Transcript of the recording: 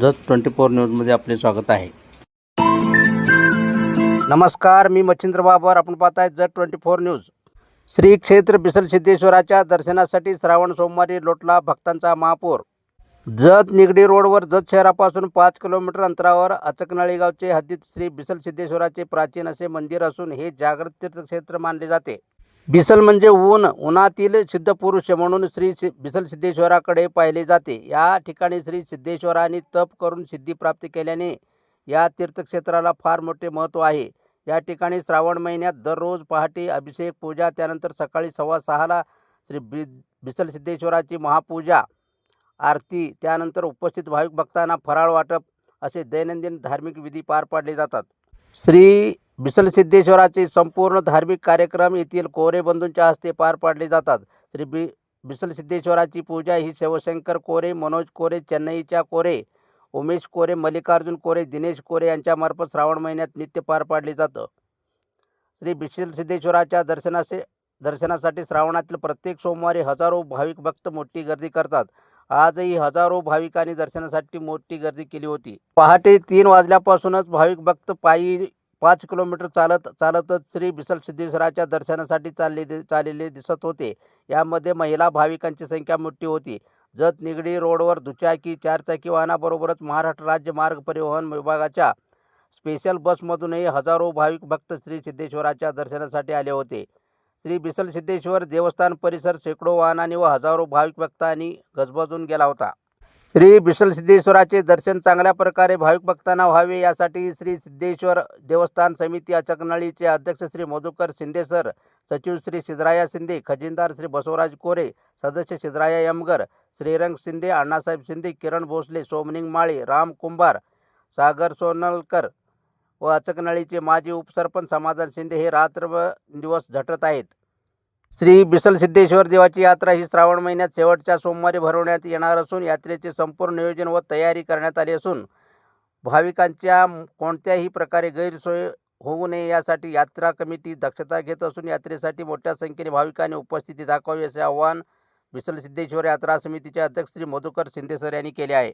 जत 24 न्यूजमध्ये आपले स्वागत आहे. नमस्कार, मी मच्छिंद्र बाबर. आपण पाहताय जत 24 न्यूज. श्री क्षेत्र बिसलसिद्धेश्वराच्या दर्शनासाठी श्रावण सोमवारी लोटला भक्तांचा महापूर. जत निगडी रोडवर जत शहरापासून 5 किलोमीटर अंतरावर अचकनळी गावचे हद्दीत श्री बिसलसिद्धेश्वराचे प्राचीन असे मंदिर असून हे जागृत तीर्थक्षेत्र मानले जाते. बिसल म्हणजे ऊन, उन्हातील सिद्धपुरुष म्हणून श्री बिसलसिद्धेश्वराकडे पाहिले जाते. या ठिकाणी श्री सिद्धेश्वरांनी तप करून सिद्धी प्राप्त केल्याने या तीर्थक्षेत्राला फार मोठे महत्त्व आहे. या ठिकाणी श्रावण महिन्यात दररोज पहाटे अभिषेक पूजा, त्यानंतर सकाळी 6:15ला श्री बिसलसिद्धेश्वराची महापूजा, आरती, त्यानंतर उपस्थित भाविक भक्तांना फराळ वाटप असे दैनंदिन धार्मिक विधी पार पाडले जातात. श्री बिसलसिद्धेश्वराचे संपूर्ण धार्मिक कार्यक्रम येथील कोरे बंधूंच्या हस्ते पार पाडले जातात. श्री बिसलसिद्धेश्वराची पूजा ही शिवशंकर कोरे, मनोज कोरे, चेन्नईच्या कोरे, उमेश कोरे, मल्लिकार्जुन कोरे, दिनेश कोरे यांच्यामार्फत श्रावण महिन्यात नित्य पार पाडले जातं. श्री बिसलसिद्धेश्वराच्या दर्शनासाठी श्रावणातील प्रत्येक सोमवारी हजारो भाविक भक्त मोठी गर्दी करतात. आजही हजारो भाविकांनी दर्शनासाठी मोठी गर्दी केली होती. पहाटे 3 वाजल्यापासूनच भाविक भक्त पायी 5 किलोमीटर चालतच श्री बिसलसिद्धेश्वराच्या दर्शनासाठी चाललेले दिसत होते. यामध्ये महिला भाविकांची संख्या मोठी होती. जत निगडी रोडवर दुचाकी, 4चाकी वाहनाबरोबरच महाराष्ट्र राज्य मार्ग परिवहन विभागाच्या स्पेशल बसमधूनही हजारो भाविक भक्त श्री सिद्धेश्वराच्या दर्शनासाठी आले होते. श्री बिसलसिद्धेश्वर देवस्थान परिसर शेकडो वाहनांनी व हजारो भाविक भक्तांनी गजबजून गेला होता. श्री बिसलसिद्धेश्वराचे दर्शन चांगल्या प्रकारे भाविक भक्तांना व्हावे यासाठी श्री सिद्धेश्वर देवस्थान समिती अचकनळीचे अध्यक्ष श्री मधुकर शिंदे सर, सचिव श्री सिद्धराया शिंदे, खजिनदार श्री बसवराज कोरे, सदस्य सिद्धराया यमगर, श्रीरंग शिंदे, अण्णासाहेब शिंदे, किरण भोसले, सोमनिंग माळे, राम कुंभार, सागर सोनलकर व अचकनळीचे माजी उपसरपंच समाधान शिंदे हे रात्रदिवस झटत आहेत. श्री बिसलसिद्धेश्वर देवाची यात्रा ही श्रावण महिन्यात शेवटच्या सोमवारी भरवण्यात येणार असून यात्रेचे संपूर्ण नियोजन व तयारी करण्यात आली असून भाविकांच्या कोणत्याही प्रकारे गैरसोय होऊ नये यासाठी यात्रा कमिटी दक्षता घेत असून यात्रेसाठी मोठ्या संख्येने भाविकांनी उपस्थिती दाखवावी असे आवाहन बिसलसिद्धेश्वर यात्रा समितीचे अध्यक्ष श्री मधुकर शिंदे सर यांनी केले आहे.